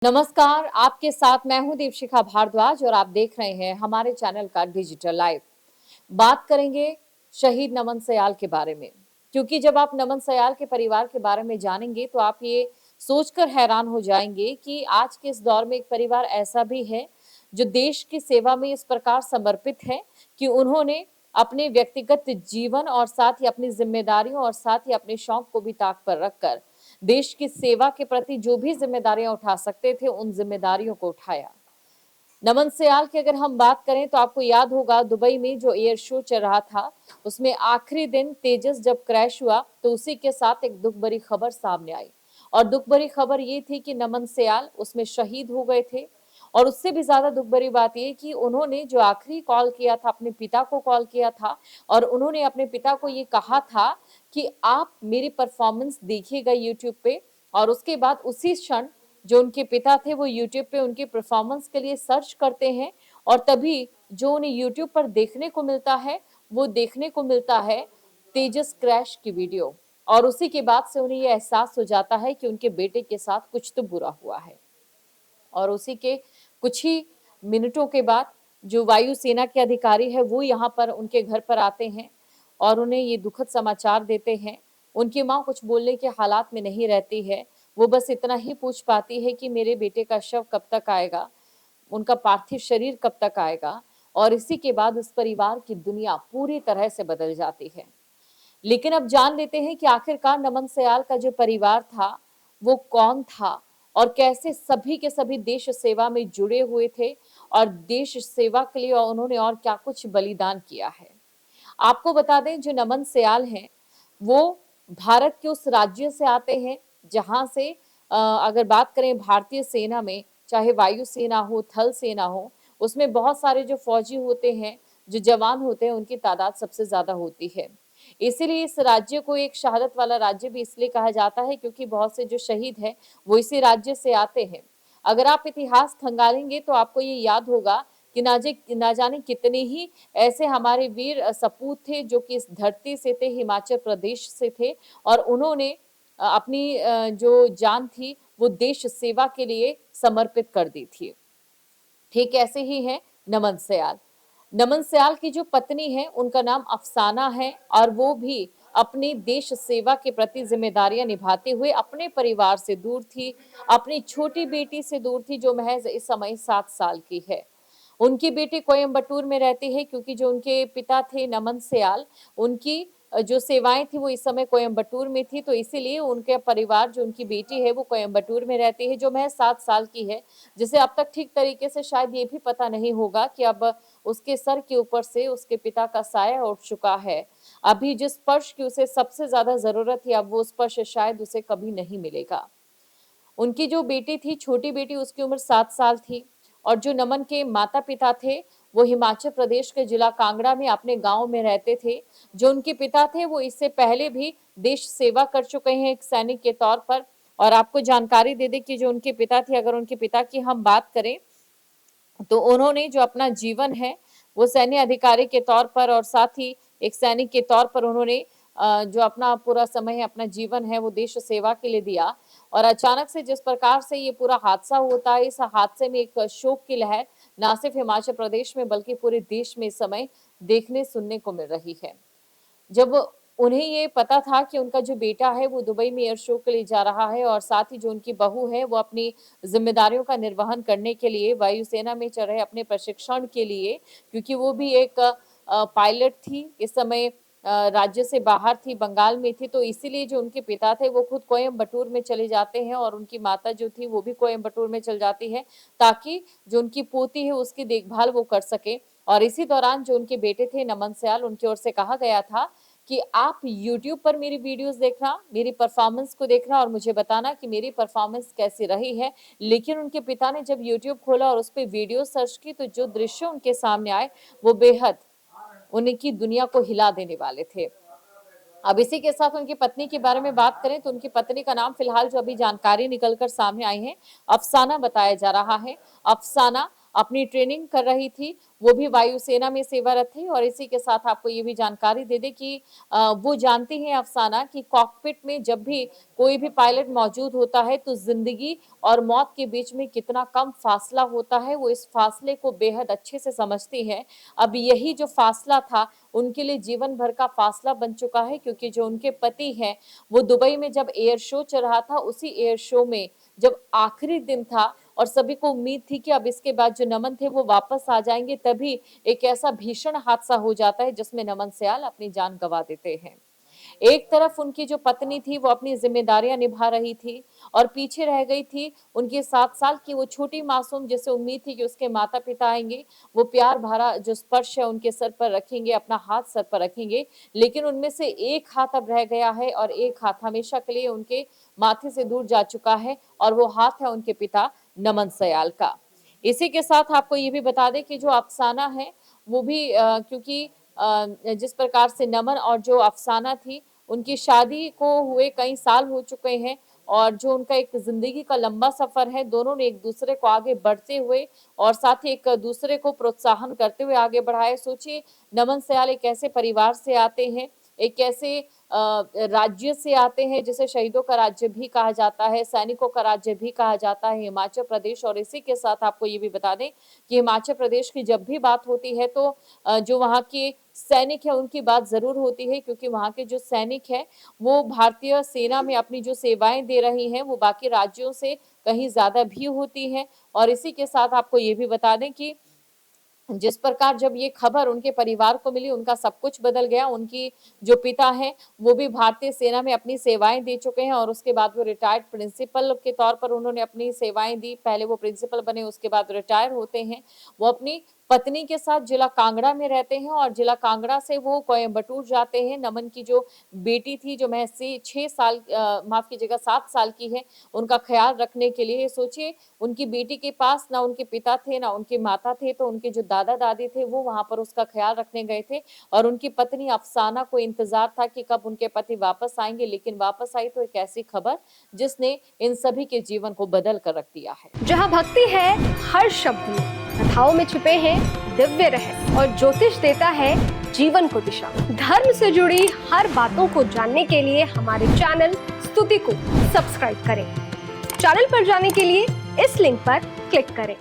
नमस्कार, आपके साथ मैं हूं दीपशिखा भारद्वाज और आप देख रहे हैं हमारे चैनल का डिजिटल लाइव। बात करेंगे शहीद नमन सयाल के बारे में, क्योंकि जब आप नमन सयाल के परिवार के बारे में जानेंगे तो आप ये सोचकर हैरान हो जाएंगे कि आज के इस दौर में एक परिवार ऐसा भी है जो देश की सेवा में इस प्रकार समर्पित है कि उन्होंने अपने व्यक्तिगत जीवन और साथ ही अपनी जिम्मेदारियों और साथ ही अपने शौक को भी ताक पर रखकर देश की सेवा के प्रति जो भी जिम्मेदारियां उठा सकते थे उन जिम्मेदारियों को उठाया। नमन सयाल की अगर हम बात करें तो आपको याद होगा दुबई में जो एयर शो चल रहा था उसमें आखिरी दिन तेजस जब क्रैश हुआ तो उसी के साथ एक दुख भरी खबर सामने आई। और दुख भरी खबर ये थी कि नमन सयाल उसमें शहीद हो गए थे। और उससे भी ज्यादा दुख भरी बात ये कि उन्होंने जो आखिरी कॉल किया था अपने पिता को कॉल किया था और उन्होंने अपने पिता को ये कहा था कि आप मेरी परफॉर्मेंस देखिएगा यूट्यूब पे। और उसके बाद उसी क्षण जो उनके पिता थे वो यूट्यूब पे उनके परफॉर्मेंस के लिए सर्च करते हैं और तभी जो उन्हें यूट्यूब पर देखने को मिलता है वो देखने को मिलता है तेजस क्रैश की वीडियो। और उसी के बाद से उन्हें ये एहसास हो जाता है कि उनके बेटे के साथ कुछ तो बुरा हुआ है। और उसी के कुछ ही मिनटों के बाद जो वायुसेना के अधिकारी है वो यहाँ पर उनके घर पर आते हैं और उन्हें ये दुखद समाचार देते हैं। उनकी माँ कुछ बोलने के हालात में नहीं रहती है, वो बस इतना ही पूछ पाती है कि मेरे बेटे का शव कब तक आएगा, उनका पार्थिव शरीर कब तक आएगा। और इसी के बाद उस परिवार की दुनिया पूरी तरह से बदल जाती है। लेकिन अब जान लेते हैं कि आखिरकार नमन सयाल का जो परिवार था वो कौन था और कैसे सभी के सभी देश सेवा में जुड़े हुए थे और देश सेवा के लिए उन्होंने और क्या कुछ बलिदान किया है। आपको बता दें जो नमन सयाल हैं वो भारत के उस राज्य से आते हैं जहां से अगर बात करें भारतीय सेना में चाहे वायु सेना हो थल सेना हो उसमें बहुत सारे जो फौजी होते हैं जो जवान होते हैं उनकी तादाद सबसे ज्यादा होती है। इसीलिए इस राज्य को एक शहादत वाला राज्य भी इसलिए कहा जाता है क्योंकि बहुत से जो शहीद हैं वो इसी राज्य से आते हैं। अगर आप इतिहास खंगालेंगे तो आपको ये याद होगा कि ना जाने कितने ही ऐसे हमारे वीर सपूत थे जो कि इस धरती से थे, हिमाचल प्रदेश से थे और उन्होंने अपनी जो जान थी वो देश सेवा के लिए समर्पित कर दी थी। ठीक ऐसे ही है नमन सयाल। नमन सयाल की जो पत्नी है उनका नाम अफसाना है और वो भी अपनी देश सेवा के प्रति जिम्मेदारियां निभाते हुए अपने परिवार से दूर थी, अपनी छोटी बेटी से दूर थी जो महज इस समय 7 साल की है। उनकी बेटी कोयम्बटूर में रहती है क्योंकि जो उनके पिता थे नमन सयाल उनकी जो सेवाएं थी वो इस समय कोयम्बटूर में थी, तो इसीलिए उनके परिवार जो उनकी बेटी है वो कोयम्बटूर में रहती है जो महज 7 साल की है, जिसे अब तक ठीक तरीके से शायद ये भी पता नहीं होगा कि अब उसके सर के ऊपर से उसके पिता का साया उठ चुका है। अभी जिस स्पर्श की उसे सबसे ज्यादा जरूरत थी अब वो स्पर्श शायद उसे कभी नहीं मिलेगा। उनकी जो बेटी थी छोटी बेटी उसकी उम्र 7 साल थी और जो नमन के माता पिता थे वो हिमाचल प्रदेश के जिला कांगड़ा में अपने गांव में रहते थे। जो उनके पिता थे वो इससे पहले भी देश सेवा कर चुके हैं एक सैनिक के तौर पर। और आपको जानकारी दे दे कि जो उनके पिता थे अगर उनके पिता की हम बात करें तो उन्होंने जो अपना जीवन है वो सैन्य अधिकारी के तौर पर और साथ ही एक सैनिक के तौर पर उन्होंने जो अपना पूरा समय है अपना जीवन है वो देश सेवा के लिए दिया। और अचानक से जिस प्रकार से ये पूरा हादसा होता है इस हादसे में एक शोक की लहर ना सिर्फ हिमाचल प्रदेश में बल्कि पूरे देश में इस समय देखने सुनने को मिल रही है। जब उन्हें ये पता था कि उनका जो बेटा है वो दुबई में एयर शो के लिए जा रहा है और साथ ही जो उनकी बहू है वो अपनी जिम्मेदारियों का निर्वहन करने के लिए वायुसेना में चल रहे अपने प्रशिक्षण के लिए, क्योंकि वो भी एक पायलट थी इस समय राज्य से बाहर थी बंगाल में थी, तो इसीलिए जो उनके पिता थे वो खुद कोयम्बटूर में चले जाते हैं और उनकी माता जो थी वो भी कोयम्बटूर में चल जाती है ताकि जो उनकी पोती है उसकी देखभाल वो कर सके। और इसी दौरान जो उनके बेटे थे नमन सयाल उनकी ओर से कहा गया था कि आप YouTube पर मेरी वीडियोस देखना, मेरी परफॉर्मेंस को देखना और मुझे बताना कि मेरी परफॉर्मेंस कैसी रही है। लेकिन उनके पिता ने जब YouTube खोला और उस पर वीडियो सर्च की तो जो दृश्य उनके सामने आए वो बेहद उनकी दुनिया को हिला देने वाले थे। अब इसी के साथ उनकी पत्नी के बारे में बात करें तो उनकी पत्नी का नाम फिलहाल जो अभी जानकारी निकलकर सामने आई है अफसाना बताया जा रहा है। अफसाना अपनी ट्रेनिंग कर रही थी, वो भी वायुसेना में सेवारत थी। और इसी के साथ आपको ये भी जानकारी दे दें कि वो जानती हैं अफसाना कि कॉकपिट में जब भी कोई भी पायलट मौजूद होता है तो जिंदगी और मौत के बीच में कितना कम फासला होता है, वो इस फासले को बेहद अच्छे से समझती है। अब यही जो फासला था उनके लिए जीवन भर का फासला बन चुका है, क्योंकि जो उनके पति हैं वो दुबई में जब एयर शो चल रहा था, उसी एयर शो में जब आखिरी दिन था और सभी को उम्मीद थी कि अब इसके बाद जो नमन थे वो वापस आ जाएंगे, तभी एक ऐसा भीषण हादसा हो जाता है जिसमें नमन सयाल अपनी जान गंवा देते हैं। एक तरफ उनकी जो पत्नी थी वो अपनी जिम्मेदारियां निभा रही थी और पीछे रह गई थी उनकी 7 साल की वो छोटी मासूम, जिसे उम्मीद थी कि उसके माता पिता आएंगे, वो प्यार भरा जो स्पर्श है उनके सर पर रखेंगे, अपना हाथ सर पर रखेंगे। लेकिन उनमें से एक हाथ अब रह गया है और एक हाथ हमेशा के लिए उनके माथे से दूर जा चुका है, और वो हाथ है उनके पिता नमन सयाल का। इसी के साथ आपको ये भी बता दें कि जो अफसाना है वो भी क्योंकि जिस प्रकार से नमन और जो अफसाना थी उनकी शादी को हुए कई साल हो चुके हैं, और जो उनका एक जिंदगी का लंबा सफर है, दोनों ने एक दूसरे को आगे बढ़ते हुए और साथ ही एक दूसरे को प्रोत्साहन करते हुए आगे बढ़ाए। सोचिए, नमन सयाल एक ऐसे परिवार से आते हैं, एक ऐसे राज्य से आते हैं जिसे शहीदों का राज्य भी कहा जाता है, सैनिकों का राज्य भी कहा जाता है, हिमाचल प्रदेश। और इसी के साथ आपको ये भी बता दें कि हिमाचल प्रदेश की जब भी बात होती है तो जो वहाँ के सैनिक है उनकी बात जरूर होती है, क्योंकि वहाँ के जो सैनिक है वो भारतीय सेना में अपनी जो सेवाएं दे रही हैं वो बाकी राज्यों से कहीं ज्यादा भी होती हैं। और इसी के साथ आपको ये भी बता दें कि जिस प्रकार जब ये खबर उनके परिवार को मिली, उनका सब कुछ बदल गया। उनकी जो पिता हैं वो भी भारतीय सेना में अपनी सेवाएं दे चुके हैं और उसके बाद वो रिटायर्ड प्रिंसिपल के तौर पर उन्होंने अपनी सेवाएं दी। पहले वो प्रिंसिपल बने, उसके बाद रिटायर होते हैं। वो अपनी पत्नी के साथ जिला कांगड़ा में रहते हैं और जिला कांगड़ा से वो कोयम्बटूर जाते हैं। नमन की जो बेटी थी, जो महज 6 साल माफ कीजिएगा 7 साल की है, उनका ख्याल रखने के लिए। सोचिए, उनकी बेटी के पास ना उनके पिता थे ना उनके माता थे, तो उनके जो दादा दादी थे वो वहां पर उसका ख्याल रखने गए थे। और उनकी पत्नी अफसाना को इंतजार था कि कब उनके पति वापस आएंगे, लेकिन वापस आई तो एक ऐसी खबर जिसने इन सभी के जीवन को बदल कर रख दिया है। जहाँ भक्ति है हर शब्द में, कथाओं में छुपे हैं दिव्य रहस्य और ज्योतिष देता है जीवन को दिशा। धर्म से जुड़ी हर बातों को जानने के लिए हमारे चैनल स्तुति को सब्सक्राइब करें। चैनल पर जाने के लिए इस लिंक पर क्लिक करें।